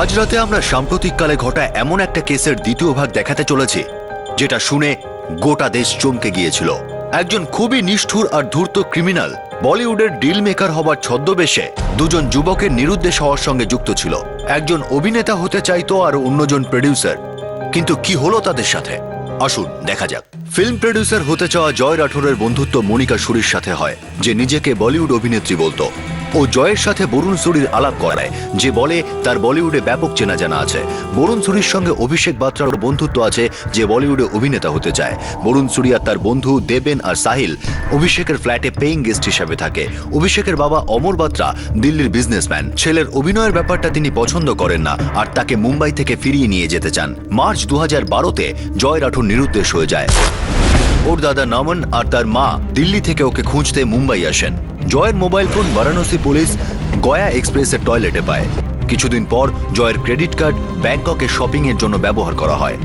আজ রাতে আমরা সাম্প্রতিককালে ঘটা এমন একটা কেসের দ্বিতীয় ভাগ দেখাতে চলেছি যেটা শুনে গোটা দেশ চমকে গিয়েছিল। একজন খুবই নিষ্ঠুর আর ধূর্ত ক্রিমিনাল বলিউডের ডিল মেকার হবার ছদ্মবেশে দুজন যুবকের নিরুদ্দেশ হওয়ার সঙ্গে যুক্ত ছিল। একজন অভিনেতা হতে চাইতো আর অন্যজন প্রডিউসার। কিন্তু কি হলো তাদের সাথে, আসুন দেখা যাক। ফিল্ম প্রডিউসার হতে চাওয়া জয় রাঠোরের বন্ধুত্ব মনিকা সুরির সাথে হয়, যে নিজেকে বলিউড অভিনেত্রী বলতো। ও জয়ের সাথে বরুণ সুরির আলাপ করায়, যে বলে তার বলিউডে ব্যাপক চেনা জানা আছে। বরুণ সুরির সঙ্গে অভিষেক বাত্রার বন্ধুত্ব আছে, যে বলিউডে অভিনেতা হতে চায়। বরুণ সুরি আর তার বন্ধু দেবেন আর সাহিল অভিষেকের ফ্ল্যাটে পেইং গেস্ট হিসেবে থাকে। অভিষেকের বাবা অমর বাত্রা দিল্লির বিজনেসম্যান। ছেলের অভিনয়ের ব্যাপারটা তিনি পছন্দ করেন না আর তাকে মুম্বাই থেকে ফিরিয়ে নিয়ে যেতে চান। মার্চ 2012-তে জয় রাঠোর নিরুদ্দেশ হয়ে যায়। ওর দাদা নমন আর তার মা দিল্লি থেকে ওকে খুঁজতে মুম্বাই আসেন। জয়ের mobile phone Varanasi police Gaya এক্সপ্রেসের টয়লেটে পায়। কিছুদিন পর জয়ের ক্রেডিট কার্ড ব্যাংককে শপিং এর জন্য ব্যবহার করা হয়।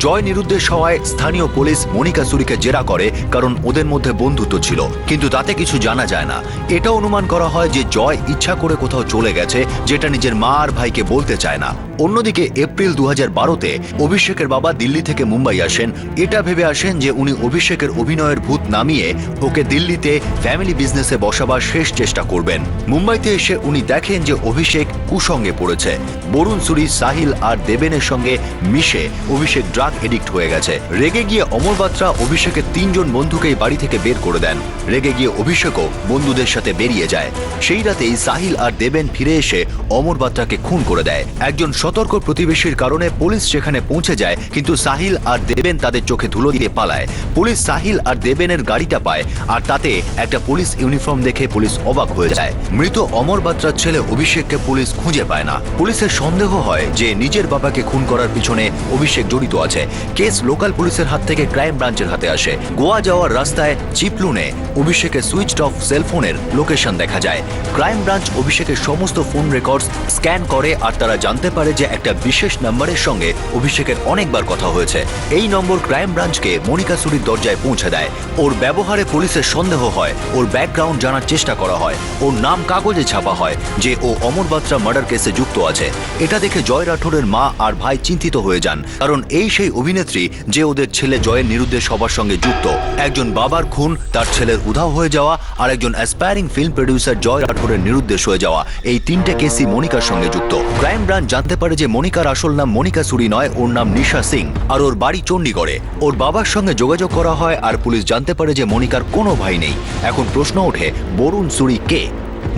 জয় নিরুদ্দেশ হওয়ায় স্থানীয় পুলিশ মনিকা সুরিকে জেরা করে, কারণ ওদের মধ্যে বন্ধুত্ব ছিল। কিন্তু তাতে কিছু জানা যায় না। এটা অনুমান করা হয় যে জয় ইচ্ছা করে কোথাও চলে গেছে, যেটা নিজের মা আর ভাইকে বলতে চায় না। অন্যদিকে এপ্রিল 2012-তে অভিষেকের বাবা দিল্লি থেকে মুম্বাই আসেন। এটা ভেবে আসেন যে উনি অভিষেকের অভিনয়ের ভূত নামিয়ে ওকে দিল্লিতে ফ্যামিলি বিজনেসে বসাবার শেষ চেষ্টা করবেন। মুম্বাইতে এসে উনি দেখেন যে অভিষেক কুসঙ্গে পড়েছে। বরুণ সুরি, সাহিল আর দেবেনের সঙ্গে মিশে অভিষেক ড্রাগ এডিক্ট হয়ে গেছে। রেগে গিয়ে অমর বাত্রা অভিষেকের 3 জন বন্ধুকেই বাড়ি থেকে বের করে দেন। রেগে গিয়ে অভিষেকও বন্ধুদের সাথে বেরিয়ে যায়। সেই রাতেই সাহিল আর দেবেন ফিরে এসে অমর বাত্রাকে খুন করে দেয়। একজন সতর্ক প্রতিবেশীর কারণে পুলিশ সেখানে পৌঁছে যায়, কিন্তু সাহিল আর দেবেন তাদের চোখে ধুলো দিয়ে পালায়। পুলিশ সাহিল আর দেবেনের গাড়িটা পায়, আর তাতে একটা পুলিশ ইউনিফর্ম দেখে পুলিশ অবাক হয়ে যায়। মৃত অমর বাত্রার ছেলে অভিষেককে পুলিশ খুঁজে পায় না। পুলিশের সন্দেহ হয় যে নিজের বাবাকে খুন করার পিছনে অভিষেক জড়িত আছে। কেস লোকাল পুলিশের হাত থেকে ক্রাইম ব্রাঞ্চের হাতে আসে। গোয়া যাওয়ার রাস্তায় চিপলুনে অভিষেকের সুইচড অফ সেলফোনের লোকেশন দেখা যায়। ক্রাইম ব্রাঞ্চ অভিষেকের সমস্ত ফোন রেকর্ডস স্ক্যান করে, আর তারা জানতে পারে যে একটা বিশেষ নাম্বারের সঙ্গে অভিষেকের অনেকবার কথা হয়েছে। এই নম্বর ক্রাইম ব্রাঞ্চকে মনিকা সুরির দরজায় পৌঁছে দেয়। ওর ব্যবহারে পুলিশের সন্দেহ হয়। ওর ব্যাকগ্রাউন্ড জানার চেষ্টা করা হয়। ওর নাম কাগজে ছাপা হয় যে ও অমর বাত্রা মার্ডার কেসে যুক্ত আছে। এটা দেখে জয় রাঠোরের মা আর ভাই চিন্তিত হয়ে যান, কারণ এই সেই অভিনেত্রী যে ওদের ছেলে জয়ের নিরুদ্দেশ সবার সঙ্গে যুক্ত। একজন বাবার খুন, তার ছেলের উধাও হয়ে যাওয়া, আর একজন অ্যাসপায়ারিং ফিল্ম প্রডিউসার জয় রাঠোরের নিরুদ্দেশ হয়ে যাওয়া, এই 3টে কেসই মনিকার সঙ্গে যুক্ত। ক্রাইম ব্রাঞ্চ জানতে পারে যে মনিকার আসল নাম মনিকা সুরি নয়, ওর নাম নিশা সিং, আর ওর বাড়ি চণ্ডীগড়ে। ওর বাবার সঙ্গে যোগাযোগ করা হয়, আর পুলিশ জানতে পারে যে মনিকার কোনো ভাই নেই। এখন প্রশ্ন ওঠে, বরুণ সুরি কে?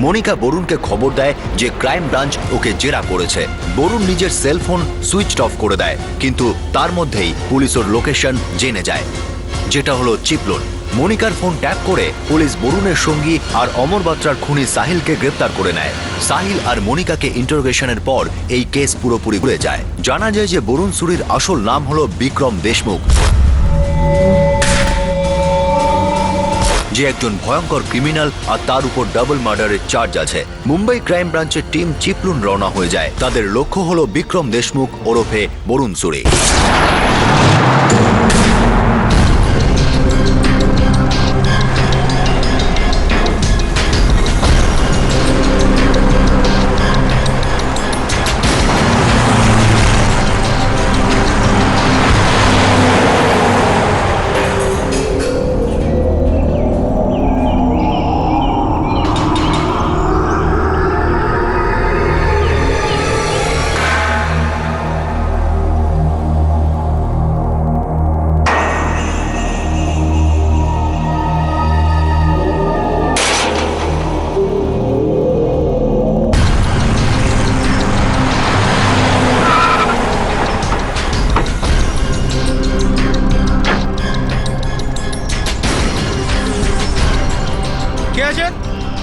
মনিকা বরুণকে খবর দেয় যে ক্রাইম ব্রাঞ্চ ওকে জেরা করেছে। বরুণ নিজের সেলফোন সুইচড অফ করে দেয়, কিন্তু তার মধ্যেই পুলিশ ওর লোকেশন জেনে যায়, যেটা হলো চিপলুন। মনিকার ফোন ট্যাপ করে পুলিশ বরুণের সঙ্গী আর অমর বাত্রার খুনি সাহিলকে গ্রেপ্তার করে নেয়। সাহিল আর মনিকাকে ইন্টারোগেশনের পর এই কেস পুরোপুরি ঘুরে যায়। জানা যায় যে বরুণ সুরির আসল নাম হলো বিক্রম দেশমুখ, যে একজন ভয়ঙ্কর ক্রিমিনাল, আর তার উপর ডাবল মার্ডারের চার্জ আছে। মুম্বাই ক্রাইম ব্রাঞ্চের টিম চিপলুন রওনা হয়ে যায়। তাদের লক্ষ্য হলো বিক্রম দেশমুখ ওরফে বরুণ সুরি।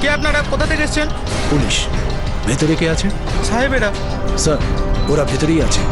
কে আপনারা কোথা থেকে এসেছেন? পুলিশ। ভেতরে কে আছে? সাহেবেরা। স্যার, ওরা ভেতরেই আছে।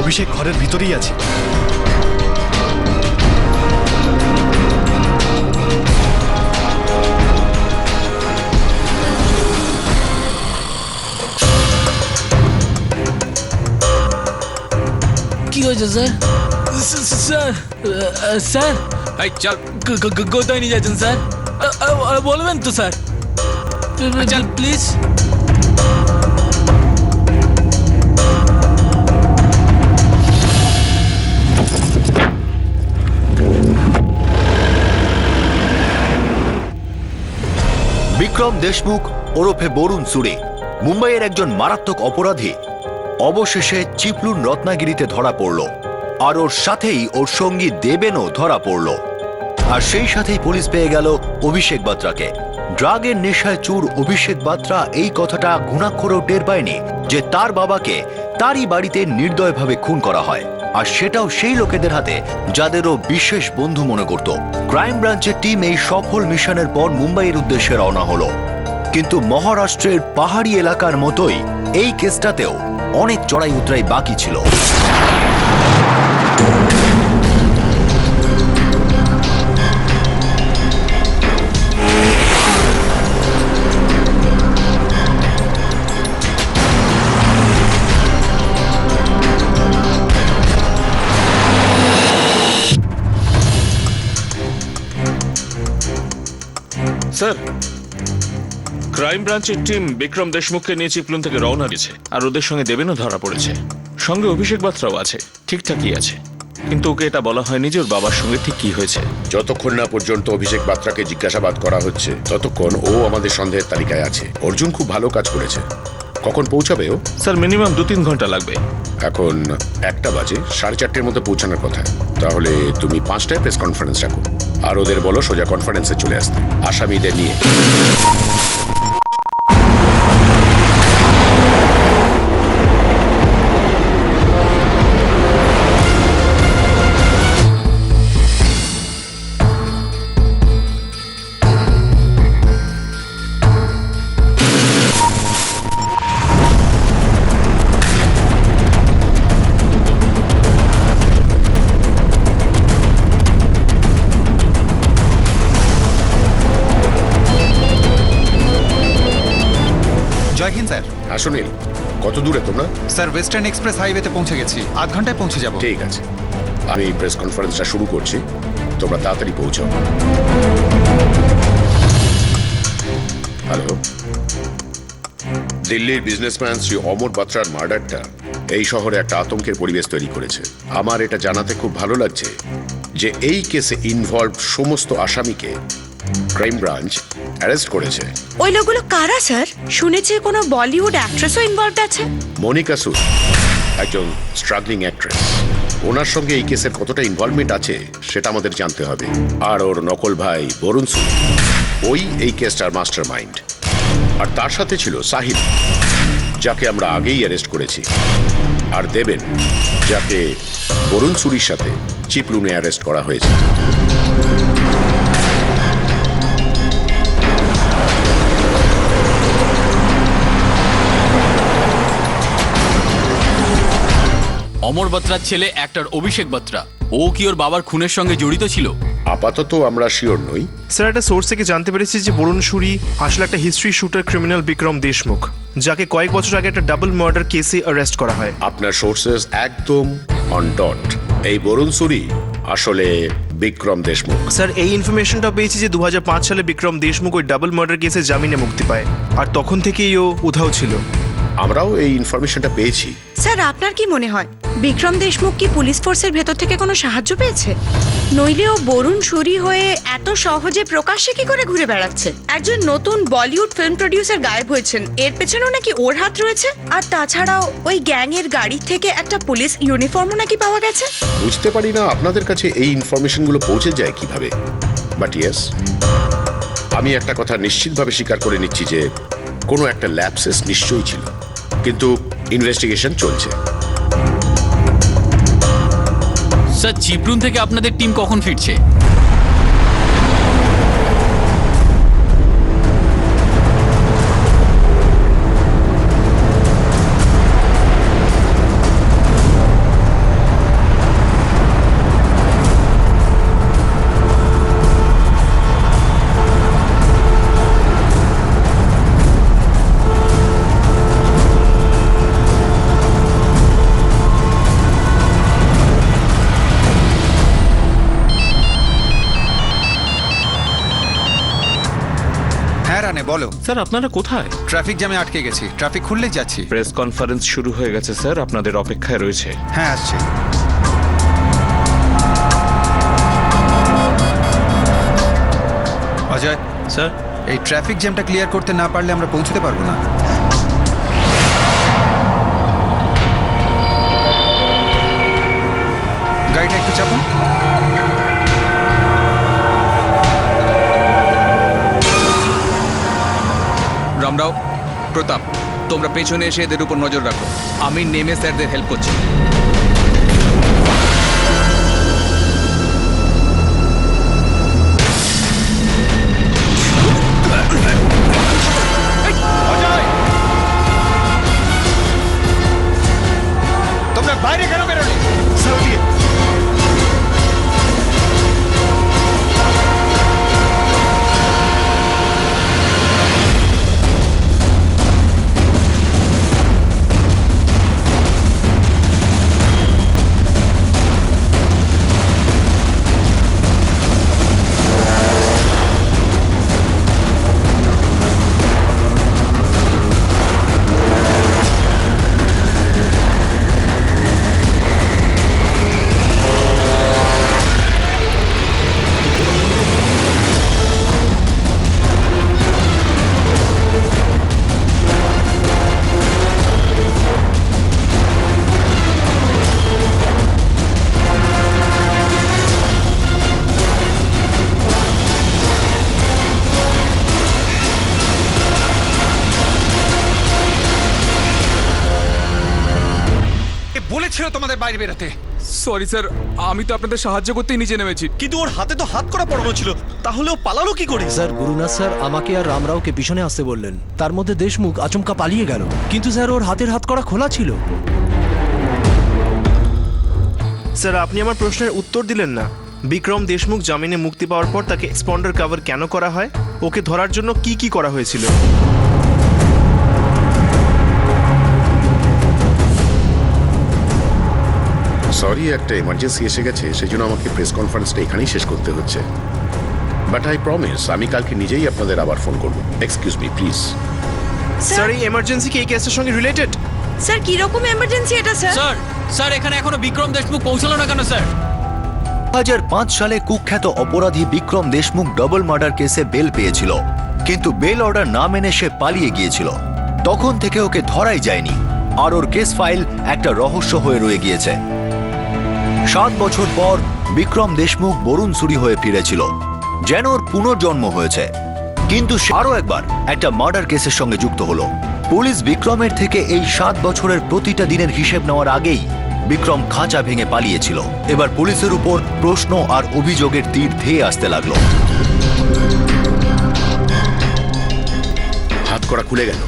অভিষেক ঘরের ভিতরেই আছে। কি হয়েছে স্যার? স্যার স্যার এই চল কোথায় নিয়ে যাচ্ছেন স্যার? বলবেন তো স্যার, চল। প্লিজ। বিক্রম দেশমুখ ওরফে বরুণ সুরি মুম্বাইয়ের একজন মারাত্মক অপরাধী অবশেষে চিপলুন রত্নাগিরিতে ধরা পড়ল, আর ওর সাথেই ওর সঙ্গী দেবেনও ধরা পড়ল। আর সেই সাথেই পুলিশ পেয়ে গেল অভিষেক বাত্রাকে। ড্রাগের নেশায় চুর অভিষেক বাত্রা এই কথাটা ঘুণাক্ষরেও টের পায়নি যে তার বাবাকে তারই বাড়িতে নির্দয়ভাবে খুন করা হয়, আর সেটাও সেই লোকেদের হাতে যাদেরও বিশেষ বন্ধু মনে করত। ক্রাইম ব্রাঞ্চের টিম এই সফল মিশনের পর মুম্বাইয়ের উদ্দেশ্যে রওনা হলো, কিন্তু মহারাষ্ট্রের পাহাড়ি এলাকার মতোই এই কেসটাতেও অনেক চড়াই উতরাই বাকি ছিল। স্যার, ক্রাইম ব্রাঞ্চের টিম বিক্রম দেশমুখকে নিয়ে চিপলুন থেকে রওনা দিয়েছে, আর ওদের সঙ্গে দেবেনও ধরা পড়েছে। সঙ্গে অভিষেক বাত্রাও আছে, ঠিকঠাকই আছে, কিন্তু ওকে এটা বলা হয়নি যে ওর বাবার সঙ্গে ঠিক কি হয়েছে। যতক্ষণ না পর্যন্ত অভিষেক বাত্রাকে জিজ্ঞাসাবাদ করা হচ্ছে ততক্ষণ ও আমাদের সন্দেহের তালিকায় আছে। অর্জুন খুব ভালো কাজ করেছে। কখন পৌঁছাবে ও? স্যার, মিনিমাম 2-3 ঘন্টা লাগবে। এখন 1টা বাজে, 4:30-র মধ্যে পৌঁছানোর কথা। তাহলে তুমি 5টায় প্রেস কনফারেন্স রাখো, আর ওদের বলো সোজা কনফারেন্সে চলে আসতে আসামিদের নিয়ে। জয় হিন্দ স্যার। হ্যাঁ সুনীল, কত দূরে তোমরা? স্যার, ওয়েস্টার্ন এক্সপ্রেস হাইওয়েতে পৌঁছে গেছি, আধ ঘন্টায় পৌঁছে যাব। ঠিক আছে, আমি প্রেস কনফারেন্সটা শুরু করছি, তোমরা তাড়াতাড়ি পৌঁছাও। হ্যালো, দিল্লির বিজনেসম্যান শ্রী অমর বাত্রার মার্ডারটা এই শহরে একটা আতঙ্কের পরিবেশ তৈরি করেছে। আমার এটা জানাতে খুব ভালো লাগছে যে এই কেসে ইনভলভ সমস্ত আসামিকে ক্রাইম ব্রাঞ্চ অ্যারেস্ট করেছে। ওই লোকগুলো কারা স্যার? শুনেছি কোনো বলিউড অ্যাক্ট্রেসও ইনভলভ আছে। মনিকা সুদ একজন স্ট্রাগলিং অ্যাক্ট্রেস। ওনার সঙ্গে এই কেসের কতটা ইনভলভমেন্ট আছে সেটা আমাদের জানতে হবে। আর ওর নকল ভাই বরুণ সুদ, ওই এই কেসটার মাস্টার মাইন্ড। আর তার সাথে ছিল সাহিল, যাকে আমরা আগেই অ্যারেস্ট করেছি, আর দেবেন, যাকে বরুণ সুরির সাথে চিপলুনে অ্যারেস্ট করা হয়েছে। অমর বাত্রার ছেলে অ্যাক্টর অভিষেক বাত্রা, ও কি ওর বাবার খুনের সঙ্গে জড়িত ছিল? আপাতত আমরা শিওর নই। স্যার, একটা সোর্স থেকে জানতে পেরেছি যে বরুণ সুরি আসলে একটা history sheeter criminal Vikram Deshmukh, যাকে কয়েক বছর আগে একটা ডাবল মার্ডার কেসে অ্যারেস্ট করা হয়। আপনার সোর্সেস একদম অন ডট। এই বরুণ সুরি আসলে বিক্রম দেশমুখ। স্যার, এই ইনফরমেশনটা পেয়েছি যে 2005 সালে বিক্রম দেশমুখ ওই ডাবল মার্ডার কেসে জামিনে মুক্তি পায়, আর তখন থেকেই ও উধাও ছিল। আমরাও এই ইনফরমেশনটা পেয়েছি। স্যার, আপনার কি মনে হয় বিক্রম দেশমুখ কি পুলিশ ফোর্সের ভেতর থেকে কোনো সাহায্য পেয়েছে? নইলে ও বরুণ সুরি হয়ে এত সহজে প্রকাশ্যে কি করে ঘুরে বেড়াচ্ছে? একজন নতুন বলিউড ফিল্ম প্রডিউসার গায়েব হয়েছেন, এর পেছনেও নাকি ওর হাত রয়েছে। আর তাছাড়াও ওই গ্যাং এর গাড়ি থেকে একটা পুলিশ ইউনিফর্মও নাকি পাওয়া গেছে। বুঝতে পারি না আপনাদের কাছে এই ইনফরমেশনগুলো পৌঁছে যায় কিভাবে, বাট ইয়েস, আমি একটা কথা নিশ্চিতভাবে স্বীকার করে নিচ্ছি যে কোনো একটা ল্যাপসেস নিশ্চয়ই ছিল, কিন্তু ইনভেস্টিগেশন চলছে। স্যার, চিপলুন থেকে আপনাদের টিম কখন ফিরছে? বলো। স্যার আপনারা কোথায়? ট্রাফিক জ্যামে আটকে গেছি, ট্রাফিক খুললেই যাচ্ছি। প্রেস কনফারেন্স শুরু হয়ে গেছে স্যার, আপনাদের অপেক্ষায় রয়েছে। হ্যাঁ, আসছে। অজয় স্যার এই ট্রাফিক জ্যামটা ক্লিয়ার করতে না পারলে আমরা পৌঁছতে পারবো না। গাড়িটা একটু চাপুন। রামরাও, প্রতাপ, তোমরা পেছনে এসে এদের উপর নজর রাখো। আমি নেমে স্যারদের হেল্প করছি। তোমরা বাইরে কেন বেরোলে? বলেছিল তোমাদের বাইরে বেরোতে। সরি স্যার, আমি তো আপনাদের সাহায্য করতেই নিচে নেমেছি। কিন্তু ওর হাতে তো হাত করা পড়ানো ছিল, তাহলে ও পালালো কি করে? স্যার গুরুনাথ স্যার আমাকে আর রামরাওকে পিছনে আসতে বললেন, তার মধ্যে দেশমুখ আচমকা পালিয়ে গেল, কিন্তু স্যার ওর হাতের হাত করা খোলা ছিল। স্যার আপনি আমার প্রশ্নের উত্তর দিলেন না। বিক্রম দেশমুখ জামিনে মুক্তি পাওয়ার পর তাকে এক্সপন্ডার কভার কেন করা হয়? ওকে ধরার জন্য কি কি করা হয়েছিল? সরি, একটা এমার্জেন্সি এসে গেছে, সেই জন্য আমাকে প্রেস কনফারেন্সটা এখানেই শেষ করতে হচ্ছে। বাট আই প্রমিস আমি কালকে নিজেই আপনাদের আবার ফোন করবো। Excuse me please. স্যার এই এমার্জেন্সি কি এই কেসের সঙ্গে রিলেটেড? স্যার কি রকম এমার্জেন্সি এটা স্যার? স্যার স্যার এখানে এখনো বিক্রম দেশমুখ পৌঁছালো না কেন স্যার? 2005 সালে কুখ্যাত অপরাধী বিক্রম দেশমুখ ডবল মার্ডার কেসে বেল পেয়েছিল, কিন্তু বেল অর্ডার না মেনে সে পালিয়ে গিয়েছিল। তখন থেকে ওকে ধরাই যায়নি, আর ওর কেস ফাইল একটা রহস্য হয়ে রয়ে গিয়েছে। 7 বছর পর বিক্রম দেশমুখ বরুণ সুরি হয়ে ফিরেছিল, যেন ওর পুনর্জন্ম হয়েছে। কিন্তু সে আরও একবার একটা মার্ডার কেসের সঙ্গে যুক্ত হলো। পুলিশ বিক্রমের থেকে এই 7 বছরের প্রতিটা দিনের হিসেব নেওয়ার আগেই বিক্রম খাঁচা ভেঙে পালিয়েছিল। এবার পুলিশের উপর প্রশ্ন আর অভিযোগের তীর ধেয়ে আসতে লাগলো। হাত করা খুলে গেল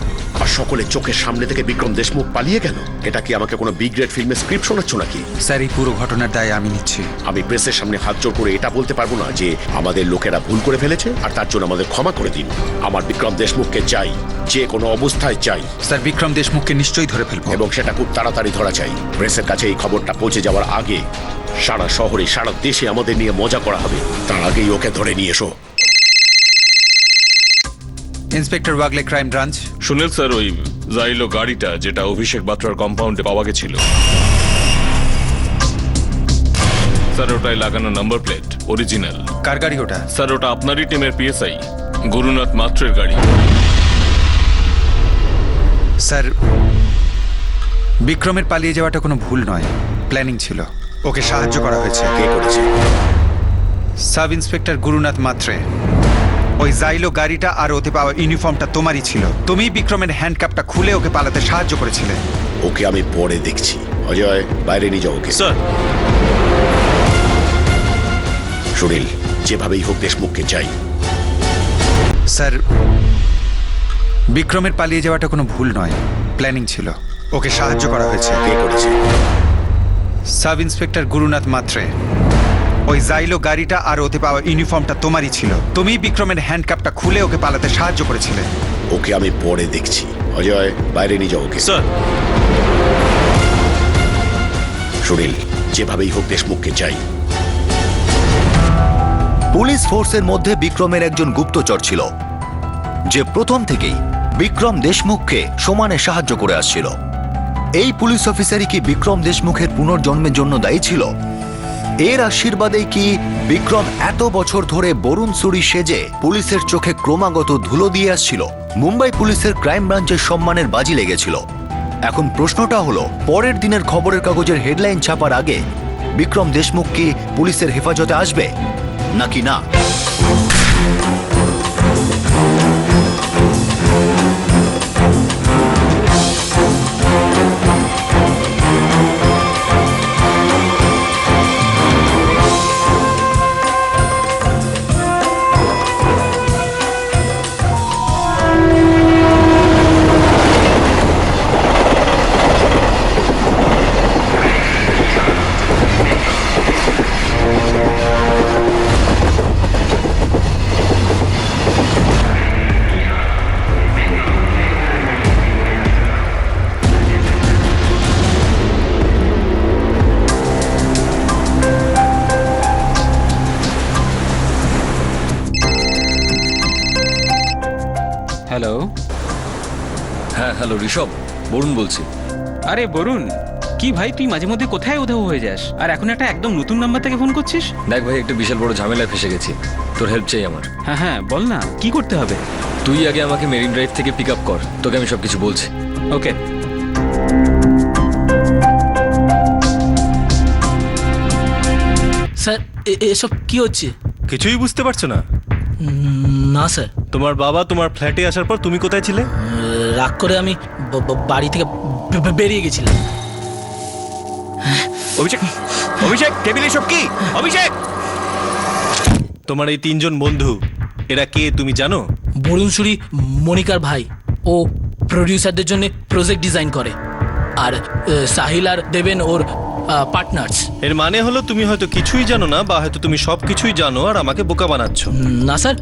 আর সকলের চোখের সামনে থেকে বিক্রম দেশমুখ পালিয়ে গেল। এটা কি আমাকে কোনো বিগ গ্রেড ফিল্মের স্ক্রিপ্ট শোনাচ্ছ নাকি? স্যার এই পুরো ঘটনার দায় আমি নিচ্ছি। আমি প্রেসের সামনে হাত জোড় করে এটা বলতে পারবো না যে আমাদের লোকেরা ভুল করে ফেলেছে আর তার জন্য আমাদের ক্ষমা করে দিন। আমার বিক্রম দেশমুখকে চাই, যে কোনো অবস্থায় চাই। স্যার বিক্রম দেশমুখকে নিশ্চয়ই ধরে ফেলবো, এবং সেটা খুব তাড়াতাড়ি ধরা চাই। প্রেসের কাছে এই খবরটা পৌঁছে যাওয়ার আগে সারা শহরে সারা দেশে আমাদের নিয়ে মজা করা হবে। তার আগেই ওকে ধরে নিয়ে এসো। Inspector Wagle, crime branch. Sunil sir, ওই জাইলো গাড়িটা যেটা অভিষেক বাত্রার কম্পাউন্ডে পাওয়া গেছিল, স্যার ওটাই লাগানো নাম্বার প্লেট অরিজিনাল। কার গাড়ি ওটা? স্যার ওটা আপনারই টিমের পিএসআই গুরুনাথ মাত্রের গাড়ি। স্যার বিক্রমের পালিয়ে যাওয়াটা কোনো ভুল নয়, প্ল্যানিং ছিল। ওকে সাহায্য করা হয়েছে। কে করেছে? সাব ইন্সপেক্টর গুরুনাথ মাত্রে। ওই জাইলো গাড়িটা আর ওতে পাওয়া ইউনিফর্মটা তোমারই ছিল। তুমি বিক্রমের হ্যান্ডকাপটা খুলে ওকে পালাতে সাহায্য করেছিলে। ওকে আমি পরে দেখছি। অজয়, বাইরে নিয়ে যাও ওকে। স্যার সুনীল, যেভাবেই হোক দেশমুখকে চাই। স্যার বিক্রমের পালিয়ে যাওয়াটা কোনো ভুল নয়, প্ল্যানিং ছিল। ওকে সাহায্য করা হয়েছে। কে করেছে? সাব ইন্সপেক্টর গুরুনাথ মাত্রে। ওই জাইলো গাড়িটা আর ওতে পাওয়া ইউনিফর্মটা তোমারই ছিল। তুমি বিক্রমের হ্যান্ডকাপটা খুলে ওকে পালাতে সাহায্য করেছিলে। ওকে আমি পরে দেখছি। অজয়, বাইরে নিয়ে যাও ওকে। স্যার সুনীল, যেভাবেই হোক দেশমুখকে চাই। পুলিশ ফোর্সের মধ্যে বিক্রমের একজন গুপ্তচর ছিল, যে প্রথম থেকেই বিক্রম দেশমুখকে সমানে সাহায্য করে আসছিল। এই পুলিশ অফিসারই কি বিক্রম দেশমুখের পুনর্জন্মের জন্য দায়ী ছিল? এর আশীর্বাদেই কি বিক্রম এত বছর ধরে বরুণ সুরি সেজে পুলিশের চোখে ক্রমাগত ধুলো দিয়ে আসছিল? মুম্বাই পুলিশের ক্রাইম ব্রাঞ্চের সম্মানের বাজি লেগেছিল। এখন প্রশ্নটা হলো, পরের দিনের খবরের কাগজের হেডলাইন ছাপার আগে বিক্রম দেশমুখ কি পুলিশের হেফাজতে আসবে নাকি না? হ্যালো। হ্যাঁ হ্যালো ঋষভ, বরুণ বলছি। আরে বরুণ, কি ভাই তুই মাঝে মধ্যে কোথায় উধাও হয়ে যাস, আর এখন একটা একদম নতুন নাম্বার থেকে ফোন করছিস? দেখ ভাই, একটা বিশাল বড় ঝামেলায় ফেসে গেছি, তোর হেল্প চাই আমার। হ্যাঁ হ্যাঁ বল না, কি করতে হবে? তুই আগে আমাকে মেরিন ড্রাইভ থেকে পিক আপ কর, তোকে আমি সবকিছু বলছি। ওকে। স্যার এসব কি হচ্ছে? কিছুই বুঝতে পারছো না? না স্যার, তোমার বাবা তোমার ফ্ল্যাটে আসার পর তুমি কোথায় ছিলে? রাগ করে আমি বাড়ি থেকে বেরিয়ে গেছিলাম। অভিষেক, অভিষেক, টেবিলে সব কি? অভিষেক, তোমার এই তিনজন বন্ধু এরা কে তুমি জানো? বরুণ সুরি মনিকার ভাই। ও প্রডিউসারদের জন্য প্রজেক্ট ডিজাইন করে, আর সাহিল আর দেবেন ওর পার্টনার্স। এর মানে হলো তুমি হয়তো কিছুই জানো না, বা হয়তো তুমি সব কিছুই জানো আর আমাকে বোকা বানাচ্ছ। না স্যার,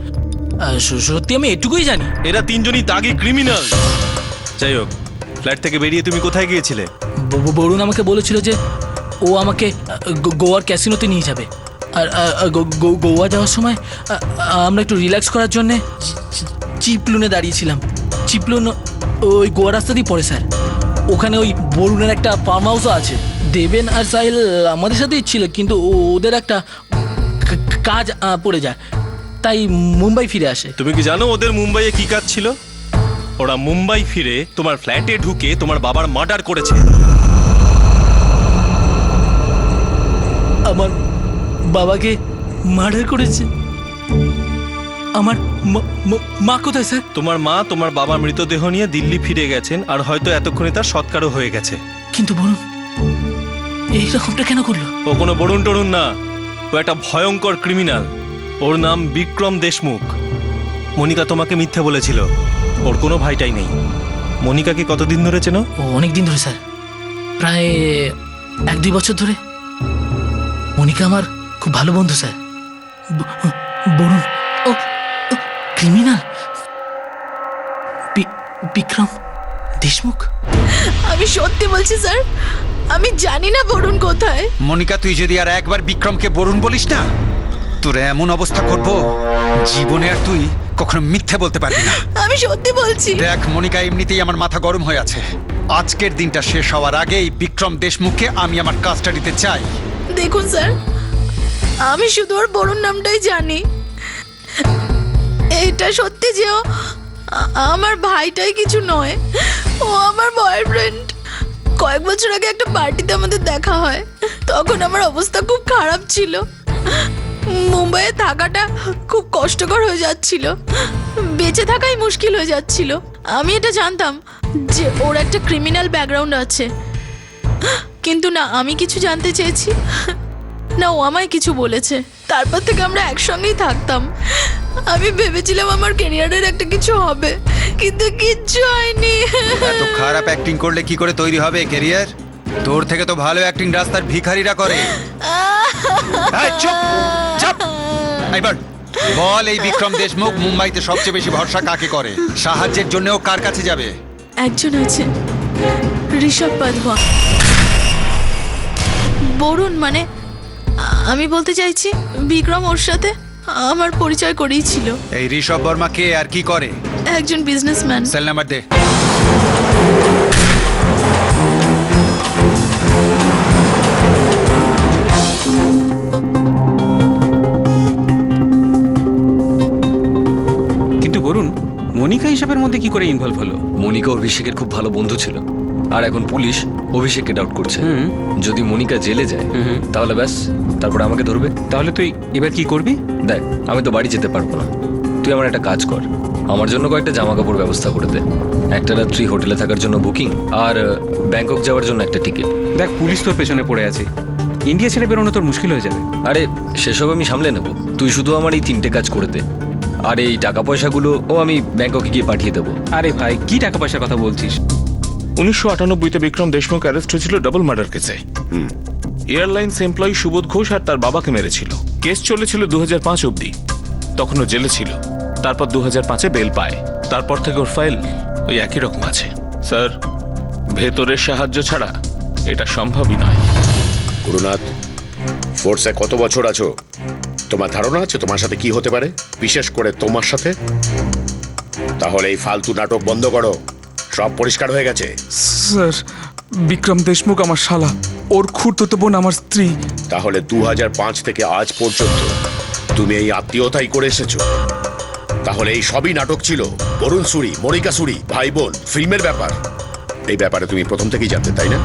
সত্যি আমি এটুকুই জানি। এরা তিনজনই দাগি ক্রিমিনাল। যাই হোক, ফ্ল্যাট থেকে বেরিয়ে তুমি কোথায় গিয়েছিলে? বরুণ আমাকে বলেছিল যে ও আমাকে গোয়ার ক্যাসিনোতে নিয়ে যাবে, আর গোয়া যাওয়ার সময় আমরা একটু রিল্যাক্স করার জন্যে চিপলুনে দাঁড়িয়েছিলাম। চিপলুন ওই গোয়া রাস্তা দিয়ে পড়ে স্যার। ওখানে ওই বরুণের একটা ফার্ম হাউসও আছে। দেবেন আর সাহিল আমাদের সাথেই ছিল, কিন্তু ওদের একটা কাজ পড়ে যায়, তাই মুম্বাই ফিরে আসে। তুমি কি জানো ওদের মুম্বাইয়ে কি কাজ ছিল? ওরা মুম্বাই ফিরে তোমার ফ্ল্যাটে ঢুকে তোমার বাবার মার্ডার করেছে। আমার বাবাকে মার্ডার করেছে? আমার মা কোথায় স্যার? তোমার মা তোমার বাবার মৃতদেহ নিয়ে দিল্লি ফিরে গেছেন, আর হয়তো এতক্ষণে তার সৎকারও হয়ে গেছে। কিন্তু বলুন, এইরকমটা কেন করলো? ও কোনো বরুণ টরুণ না, ও একটা ভয়ঙ্কর ক্রিমিনাল। ওর নাম বিক্রম দেশমুখ। মনিকা তোমাকে মিথ্যে বলেছিল, ওর কোনো ভাইটাই নেই। মনিকাকে কতদিন ধরে চেনো? ও অনেক দিন ধরে স্যার, প্রায় 1-2 বছর ধরে। মনিকা আমার খুব ভালো বন্ধু স্যার। বরুণ ও ক্রিমিনাল, বিক্রম দেশমুখ। আমি সত্যি বলছি স্যার, আমি জানি না বরুণ কোথায়। মনিকা, তুই যদি আর একবার বিক্রমকে বরুণ বলিস না, তোর এমন অবস্থা করব জীবনে আর তুই কখনো মিথ্যে বলতে পারবি না। আমি সত্যি বলছি। দেখ মনিকা, এমনিতেই আমার মাথা গরম হয়ে আছে। আজকের দিনটা শেষ হওয়ার আগেই বিক্রম দেশমুখকে আমি আমার কাস্টাডিতে চাই। দেখুন স্যার, আমি শুধু ওর বরুণ নামটাই জানি। এটা সত্যি যে ও আমার ভাইটাই কিছু নয়, ও আমার বয়ফ্রেন্ড। কয়েক বছর আগে একটা পার্টিতে আমাদের দেখা হয়, তখন আমার অবস্থা খুব খারাপ ছিল। মুম্বাইয়ে থাকাটা খুব কষ্টকর হয়ে যাচ্ছিল, বেঁচে থাকাই মুশকিল হয়ে যাচ্ছিল। আমি এটা জানতাম যে ওর একটা ক্রিমিনাল ব্যাকগ্রাউন্ড আছে, কিন্তু না আমি কিছু জানতে চেয়েছি, না ও আমায় কিছু বলেছে। তারপর থেকে আমরা একসঙ্গেই থাকতাম। আমি ভেবেছিলাম আমার ক্যারিয়ারের একটা কিছু হবে, কিন্তু কিচ্ছু হয়নি। এত খারাপ অ্যাক্টিং করলে কি করে তৈরি হবে ক্যারিয়ার? তোর থেকে তো ভালো অ্যাক্টিং রাস্তার ভিখারিরা করে। এই, চুপ চুপ। এবার বল, এই বিক্রম দেশমুখ মুম্বাইতে সবচেয়ে বেশি ভরসা কাকে করে? সাহায্যের জন্য ও কার কাছে যাবে? একজন আছে, ঋষভ পাদওয়া। বরুণ মানে আমি বলতে চাইছি বিক্রম ওর সাথে আমার পরিচয় করিয়েছিল। এই ঋষভ বর্মা কে আর কি করে? একজন বিজনেসম্যান। সেল নাম্বার দে। কিন্তু বলুন, মনিকা হিসাবের মধ্যে কি করে ইনভলভ হলো? মনিকা অভিষেকের খুব ভালো বন্ধু ছিল, আর এখন পুলিশ অভিষেককে ডাউট করছে। যদি মনিকা জেলে যায় তাহলে ব্যাস, তারপরে আমাকে ধরবে। তাহলে তুই এবার কি করবি? দেখ, আমি তো বাড়ি যেতে পারবো না, তুই আমার একটা কাজ কর, আমার জন্য কয়েকটা জামা কাপড় ব্যবস্থা করে দে, একটা রাত্রি হোটেলে থাকার জন্য বুকিং, আর ব্যাংকক যাওয়ার জন্য একটা টিকিট। দেখ, পুলিশ তোর পেছনে পড়ে আছে, ইন্ডিয়া ছেড়ে বেরোনো তোর মুশকিল হয়ে যাবে। আরে সেসব আমি সামলে নেব, তুই শুধু আমার এই 3টে কাজ করে দে, আর এই টাকা পয়সাগুলো আমি ব্যাংককে গিয়ে পাঠিয়ে দেবো। আরে ভাই, কি টাকা পয়সার কথা বলছিস? 1998-তে বিক্রম দেশমুখ অ্যারেস্ট হয়েছিল ডাবল মার্ডার কেসে। এয়ারলাইন্স এমপ্লয়ি সুবোধ ঘোষ আর তার বাবাকে মেরেছিল। কেস চলেছিল 2005 অবধি, তখনও জেলে ছিল। তারপর 2005-এ বেল পায়, তারপর থেকে ওর ফাইল ওই একই রকম আছে। স্যার, ভেতরের সাহায্য ছাড়া এটা সম্ভবই নয়। গুরুনাথ, ফোর্সে কত বছর আছো? তোমার ধারণা আছে তোমার সাথে কি হতে পারে, বিশেষ করে তোমার সাথে? তাহলে এই ফালতু নাটক বন্ধ করো, সব পরিষ্কার হয়ে গেছে। স্যার, বিক্রম দেশমুখ আমার শালা, ওর খুড়তুতো বোন আমার স্ত্রী। তাহলে 2005 থেকে আজ পর্যন্ত তুমি এই আত্মীয়তাই করে এসেছো। তাহলে এই সবই নাটক ছিল, বরুণ সুরি, মনিকা সুরি, ভাই বোন, ফিল্মের ব্যাপার। এই ব্যাপারে তুমি প্রথম থেকেই জানতে, তাই না?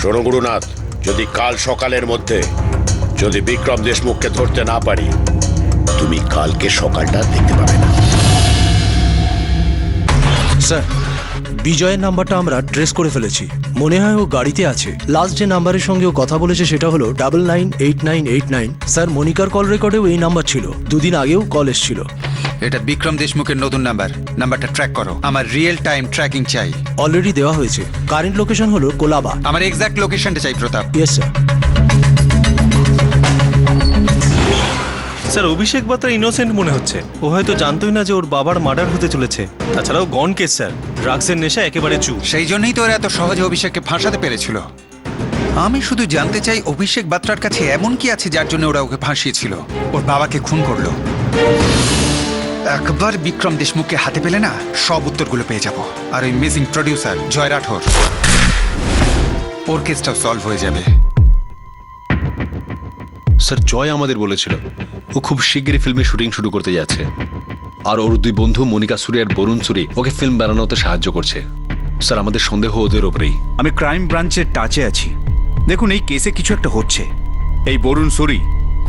শোনো গুরুনাথ, যদি কাল সকালের মধ্যে যদি বিক্রম দেশমুখকে ধরতে না পারি, তুমি কালকে সকালটা দেখতে পাবে না। স্যার, বিজয়ের নাম্বারটা আমরা ট্রেস করে ফেলেছি, মনে হয় ও গাড়িতে আছে। লাস্ট যে নাম্বারের সঙ্গে ও কথা বলেছে সেটা হলো 998989। স্যার, মনিকার কল রেকর্ডেও এই নাম্বার ছিল, 2 দিন আগেও কল এসেছিল। এটা বিক্রম দেশমুখের নতুন নাম্বার, নাম্বারটা ট্র্যাক করো। আমার রিয়েল টাইম ট্র্যাকিং চাই। অলরেডি দেওয়া হয়েছে, কারেন্ট লোকেশন হলো কোলাবা। আমার এক্সাক্ট লোকেশনটা চাই Pratap. Yes sir. Sir, Abhishek Batra innocent মনে হচ্ছে, ও হয়তো জানতোই না যে ওর বাবার মার্ডার হতে চলেছে। তাছাড়াও গন কেস স্যার, ড্রাগসের নেশা একেবারে চুপ। সেই জন্যই তো ওরা এত সহজে অভিষেককে ফাঁসাতে পেরেছিল। আমি শুধু জানতে চাই অভিষেক বাত্রার কাছে এমন কি আছে যার জন্য ওরা ওকে ফাঁসিয়েছিল, ওর বাবাকে খুন করলো। একবার বিক্রম দেশমুখকে হাতে পেলে না, সব উত্তরগুলো পেয়ে যাব। আর ওই মিসিং প্রডিউসার জয় রাঠোর, ওর কেসটাও সলভ হয়ে যাবে। স্যার, জয় আমাদের বলেছিল ও খুব শিগগিরই ফিল্মে শুটিং শুরু করতে যাচ্ছে, আর ওর 2 বন্ধু মনিকা সুরি আর বরুণ সুরি ওকে ফিল্ম বানানোতে সাহায্য করছে। স্যার, আমাদের সন্দেহ ওদের ওপরেই। আমি ক্রাইম ব্রাঞ্চের টাচে আছি, দেখুন এই কেসে কিছু একটা হচ্ছে। এই বরুণ সুরি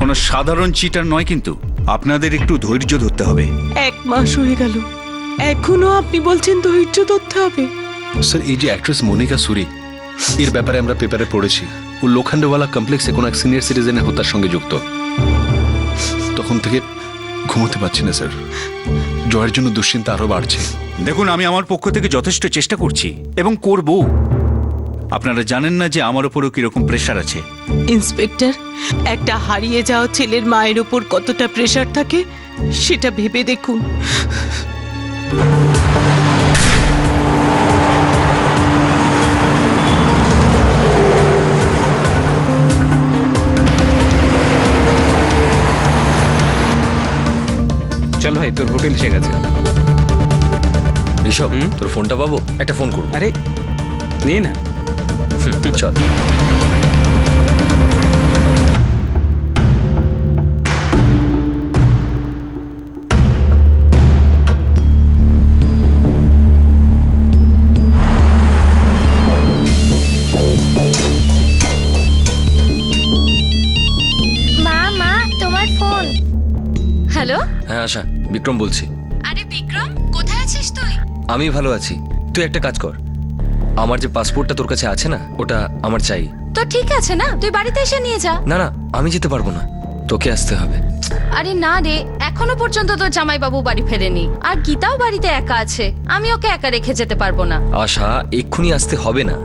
কোনো সাধারণ চিটার নয়, কিন্তু আপনাদের একটু ধৈর্য ধরতে হবে। 1 মাস হয়ে গেল, এখনো আপনি বলছেন ধৈর্য ধরতে হবে? স্যার, এই যে অ্যাক্ট্রেস মনিকা সুরি, এর ব্যাপারে আমরা পেপারে পড়েছি ও লোখান্ডওয়ালা কমপ্লেক্সে কোনো এক সিনিয়র সিটিজেনের হত্যার সঙ্গে যুক্ত। তখন থেকে ঘুমোতে পারছি না স্যার, জয়ের জন্য দুশ্চিন্তা আরো বাড়ছে। দেখুন, আমি আমার পক্ষ থেকে যথেষ্ট চেষ্টা করছি এবং করব। আপনারা জানেন না যে আমার ওপরও কিরকম প্রেশার আছে। ইন্সপেক্টর, একটা হারিয়ে যাওয়া ছেলের মায়ের ওপর কতটা প্রেশার থাকে সেটা ভেবে দেখুন। চল ভাই, তোর হোটেল এসে গেছে। ঋষভ, তোর ফোনটা পাবো? একটা ফোন করবো। আরে নে না। চল। মা, তোমার ফোন। হ্যালো। হ্যাঁ আশা, বিক্রম বলছি। আরে বিক্রম, কোথায় আছিস তুই? আমি ভালো আছি, তুই একটা কাজ কর, আমার যে পাসপোর্টটা তোর কাছে আছে না, ওটা আমার চাই। তো ঠিক আছে না, তুই বাড়িতে এসে নিয়ে যা। না না, আমি যেতে পারবো না, তোকে আসতে হবে। আরে না রে, এখনো পর্যন্ত তোর জামাইবাবু বাড়ি ফেরেনি, আর গীতাও বাড়িতে একা আছে, আমি ওকে একা রেখে যেতে পারবো না। আশা, এক্ষুনি আসতে হবে না,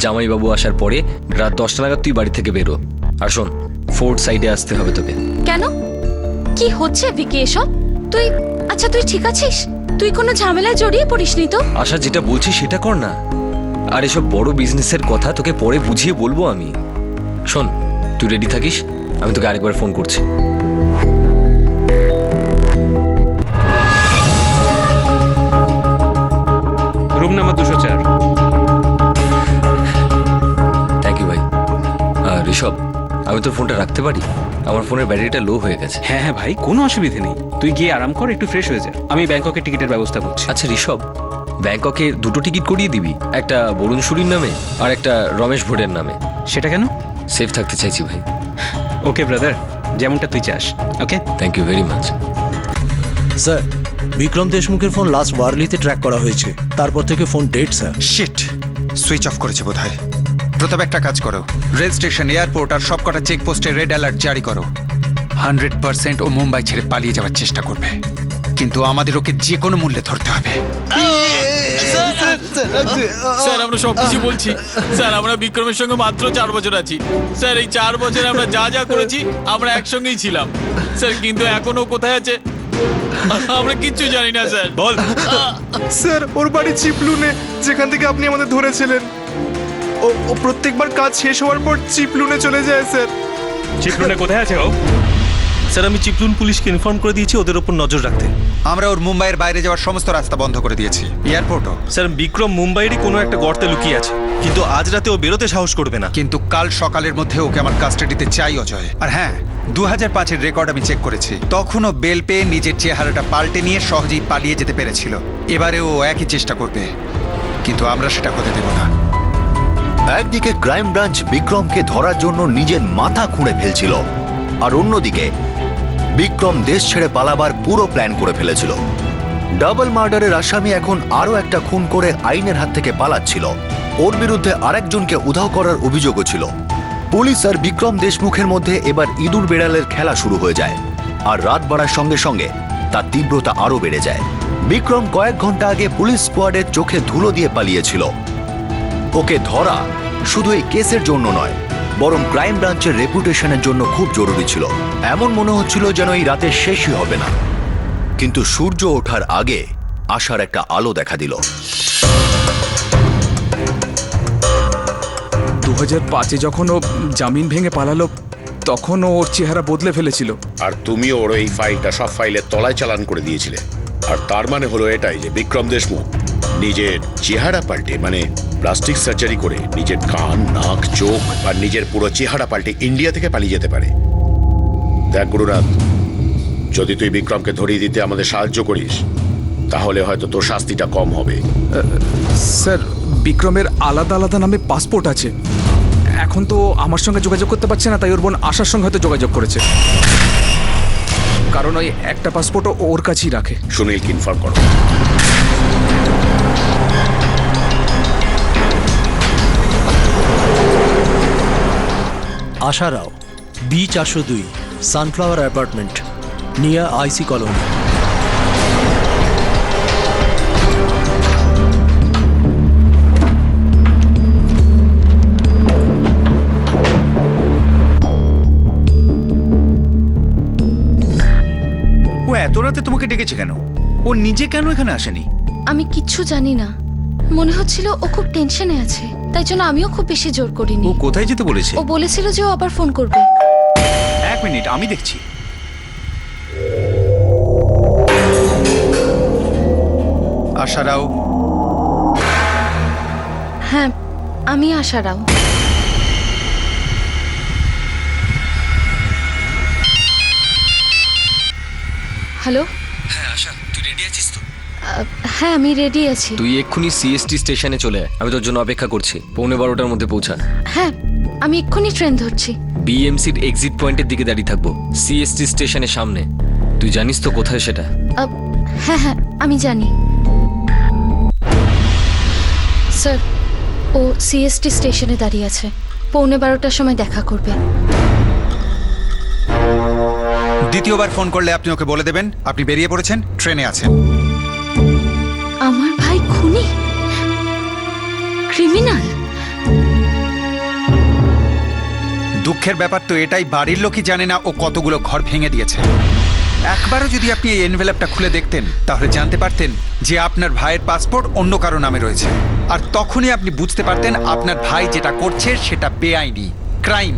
জামাইবাবু আসার পরে রাত 10টা নাগাদ তুই বাড়ি থেকে বেরো। আর শোন, ফোর্ট সাইডে আসতে হবে তোকে। কেন? কি হচ্ছে ভিকি এসব? তুই আচ্ছা, তুই ঠিক আছিস? তুই কোনো ঝামেলায় জড়িয়ে পড়িসনি তো? আশা, যেটা বলছি সেটা কর না। আর এসব বড় বিজনেসের কথা তোকে পরে বুঝিয়ে বলবো আমি। শোন, তুই রেডি থাকিস, আমি তোকে আরেকবার ফোন করছি। Room number 204। থ্যাংক ইউ ভাই। ঋষভ, আমি তোর ফোনটা রাখতে পারি? আমার ফোনের ব্যাটারিটা লো হয়ে গেছে। হ্যাঁ হ্যাঁ ভাই, কোনো অসুবিধে নেই, তুই গিয়ে আরাম কর, একটু ফ্রেশ হয়ে যা, আমি ব্যাংককের টিকিটের ব্যবস্থা করছি। আচ্ছা ঋষভ, ব্যাংককে দুটো টিকিট করিয়ে দিবি, একটা বরুণ সুরির নামে আর একটা রমেশ ভোটের নামে। সেটা কেন? সেফ থাকতে চাইছি ভাই। ওকে ব্রাদার, যেমনটা তুই চাস। Okay, thank you very much. Sir, Vikram দেশমুখের ফোন লাস্ট ওয়ারলিতে ট্র্যাক করা হয়েছে, তারপর থেকে phone dead sir. Shit, switch off করেছে বোধহয়। প্রতাপ, একটা কাজ করো, রেল স্টেশন, এয়ারপোর্ট আর সবকটা চেকপোস্টে রেড অ্যালার্ট জারি করো। 100% ও মুম্বাই ছেড়ে পালিয়ে যাওয়ার চেষ্টা করবে, কিন্তু আমাদের ওকে যে কোনো মূল্যে ধরতে হবে। স্যার আমরা সবকিছু বলছি। স্যার আমরা বিক্রমের সঙ্গে মাত্র 4 বছর আছি। স্যার এই 4 বছরে আমরা যা যা করেছি আমরা একসঙ্গেই ছিলাম স্যার, কিন্তু এখনো কোথায় আছে আমরা কিচ্ছু জানি না স্যার। বল। স্যার ওর বাড়ি চিপলুনে, যেখান থেকে আপনি আমাদের ধরেছিলেন। ও প্রত্যেকবার কাজ শেষ হওয়ার পর চিপলুনে চলে যায় স্যার। চিপলুনে কোথায় আছে ও? স্যার, আমি চিপলুন পুলিশকে ইনফর্ম করে দিয়েছি ওদের ওপর নজর রাখতে। আমরা ওর মুম্বাইয়ের বাইরে যাওয়ার সমস্ত রাস্তা বন্ধ করে দিয়েছি, এয়ারপোর্টও। স্যার, বিক্রম মুম্বাইয়েরই কোনো একটা গর্তে লুকিয়ে আছে, কিন্তু আজ রাতে ও বেরোতে সাহস করবে না। কিন্তু কাল সকালের মধ্যে ওকে আমার কাস্টাডিতে চাই অজয়। আর হ্যাঁ, 2005-এর রেকর্ড আমি চেক করেছি, তখনও বেল পেয়ে নিজের চেহারাটা পাল্টে নিয়ে সহজেই পালিয়ে যেতে পেরেছিল। এবারে ও একই চেষ্টা করবে, কিন্তু আমরা সেটা হতে দেব না। একদিকে ক্রাইম ব্রাঞ্চ বিক্রমকে ধরার জন্য নিজের মাথা খুঁড়ে ফেলছিল, আর অন্যদিকে বিক্রম দেশ ছেড়ে পালাবার পুরো প্ল্যান করে ফেলেছিল। ডাবল মার্ডারের আসামি এখন আরো একটা খুন করে আইনের হাত থেকে পালাচ্ছিল। ওর বিরুদ্ধে আরেকজনকে উধাও করার অভিযোগও ছিল। পুলিশ আর বিক্রম দেশমুখের মধ্যে এবার ইঁদুর বেড়ালের খেলা শুরু হয়ে যায়, আর রাত বাড়ার সঙ্গে সঙ্গে তার তীব্রতা আরো বেড়ে যায়। বিক্রম কয়েক ঘন্টা আগে পুলিশ স্কোয়াডের চোখে ধুলো দিয়ে পালিয়েছিল। ওকে ধরা শুধু এই কেসের জন্য নয়, বরং ক্রাইম ব্রাঞ্চের রেপুটেশনের জন্য খুব জরুরি ছিল। এমন মনে হচ্ছিল যেন এই রাতে শেষই হবে না। কিন্তু সূর্য ওঠার আগে আশার একটা আলো দেখা দিল। 2005-এ যখন ও জামিন ভেঙে পালালো তখন ওর চেহারা বদলে ফেলেছিল। আর তুমিও ওর এই ফাইলটা সব ফাইলের তলায় চালান করে দিয়েছিলে। আর তার মানে হলো এটাই যে বিক্রম দেশমুখ নিজের চেহারা পাল্টে, মানে প্লাস্টিক সার্জারি করে নিজের কান, নাক, চোখ আর নিজের পুরো চেহারা পাল্টে ইন্ডিয়া থেকে পালিয়ে যেতে পারে। দেখ গুরুনাথ, যদি তুই বিক্রমকে ধরিয়ে দিতে আমাদের সাহায্য করিস তাহলে হয়তো তোর শাস্তিটা কম হবে। স্যার, বিক্রমের আলাদা আলাদা নামে পাসপোর্ট আছে। এখন তো আমার সঙ্গে যোগাযোগ করতে পারছে না, তাই ওর বোন আশার সঙ্গে হয়তো যোগাযোগ করেছে, কারণ ওই একটা পাসপোর্টও ওর কাছেই রাখে। সুনীলকে ইনফর্ম করো। আশা রাও, B402, সানফ্লাওয়ার অ্যাপার্টমেন্ট, নিয়ার আইসি কলোনি। ও এত রাতে তোমাকে ডেকেছে কেন? ও নিজে কেন এখানে আসেনি? আমি কিচ্ছু জানি না, মনে হচ্ছিল ও খুব টেনশনে আছে, তাই জন্য আমিও খুব বেশি জোর করিনি। ও কোথায় যেতে বলেছে? ও বলেছিল যে ও আবার ফোন করবে। এক মিনিট, আমি দেখছি। আশা রাও। হ্যাঁ, আমি আশা রাও। হ্যালো। হ্যাঁ আশা, তুই রেডি আছিস তো? হ্যাঁ আমি রেডি আছি। তুই এক্ষুনি সিএসটি স্টেশনে চলে আয়, আমি তোর জন্য অপেক্ষা করছি। 11:15টার মধ্যে পৌঁছা। হ্যাঁ, আমি এক্ষুনি ট্রেন ধরছি। বিএমসির এক্সিট পয়েন্টের দিকে দাঁড়িয়ে থাকবো, সিএসটি স্টেশনের সামনে। তুই জানিস তো কোথায় সেটা? হ্যাঁ হ্যাঁ আমি জানি স্যার। ও সিএসটি স্টেশনে দাঁড়িয়ে আছে, 11:15টার সময় দেখা করবে। দ্বিতীয়বার ফোন করলে আপনি ওকে বলে দেবেন আপনি বেরিয়ে পড়েছেন, ট্রেনে আছেন। আমার ভাই খুনি, ক্রিমিনাল। দুঃখের ব্যাপার তো এটাই, বাড়ির লোকই জানে না ও কতগুলো ঘর ভেঙে দিয়েছে। একবারও যদি আপনি এই এনভেলপটা খুলে দেখতেন তাহলে জানতে পারতেন যে আপনার ভাইয়ের পাসপোর্ট অন্য কারো নামে রয়েছে। আর তখনই আপনি বুঝতে পারতেন আপনার ভাই যেটা করছে সেটা বেআইনি, ক্রাইম।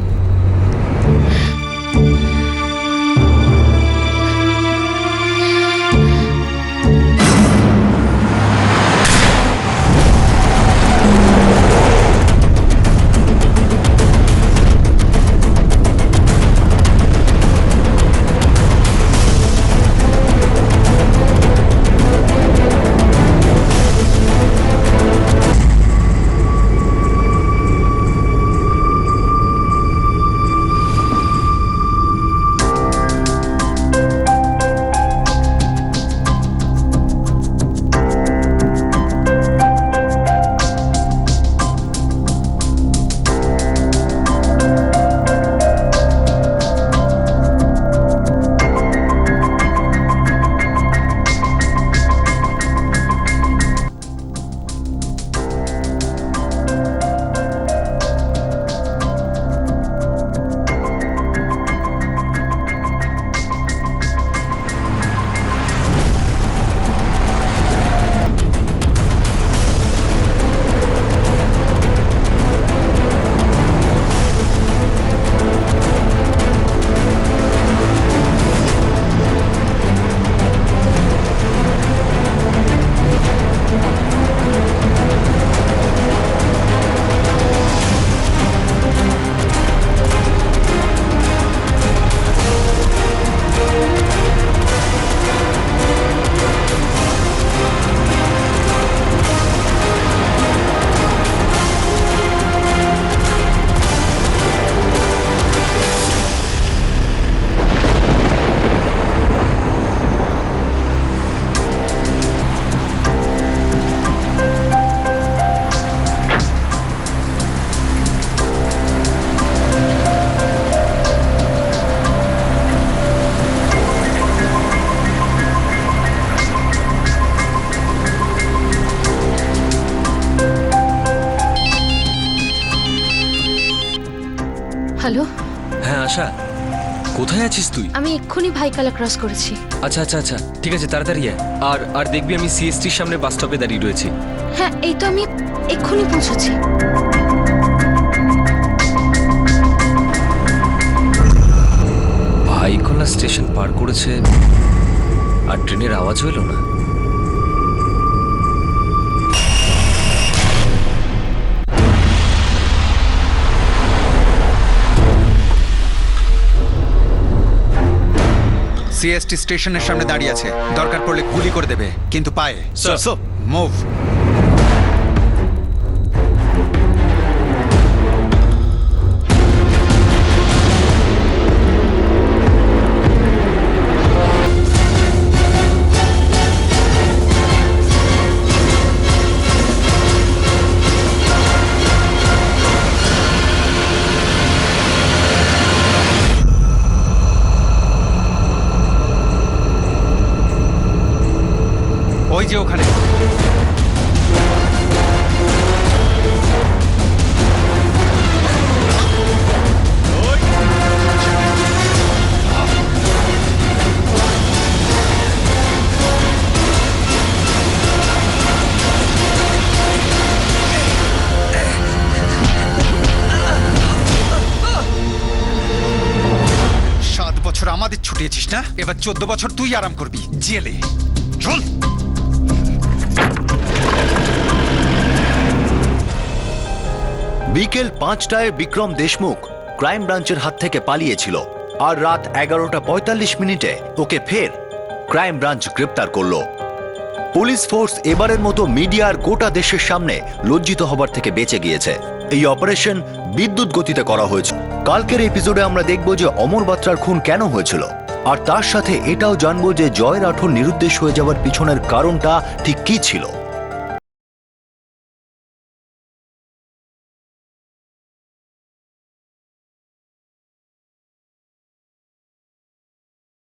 হ্যাঁ আশা, কোথায় আছিস তুই? আমি এক্ষুনি ভাইকালা ক্রস করেছি। আচ্ছা আচ্ছা আচ্ছা, ঠিক আছে, তাড়াতাড়ি আয়। আর আর দেখবি আমি সিএসটির সামনে বাস স্টপে দাঁড়িয়ে রয়েছি। হ্যাঁ, এই তো আমি এক্ষুনি পৌঁছচ্ছি। ভাইকোলা স্টেশন পার করেছে আর ট্রেনের আওয়াজও এলো না। সিএসটি স্টেশনের সামনে দাঁড়িয়ে আছে, দরকার পড়লে গুলি করে দেবে, কিন্তু পায়ে। Sir move. ওই যে ওখানে। সাত বছর আমাদের ছুটিয়েছিস না, এবার 14 বছর তুই আরাম করবি জেলে। চল। বিকেল 5টায় বিক্রম দেশমুখ ক্রাইম ব্রাঞ্চের হাত থেকে পালিয়েছিল, আর রাত 11:45 ওকে ফের ক্রাইম ব্রাঞ্চ গ্রেপ্তার করলো। পুলিশ ফোর্স এবারের মতো মিডিয়ার গোটা দেশের সামনে লজ্জিত হবার থেকে বেঁচে গিয়েছে। এই অপারেশন বিদ্যুৎ গতিতে করা হয়েছে। কালকের এপিসোডে আমরা দেখব যে অমর বাত্রার খুন কেন হয়েছিল, আর তার সাথে এটাও জানবো যে জয় রাঠোর নিরুদ্দেশ হয়ে যাওয়ার পিছনের কারণটা ঠিক কী ছিল।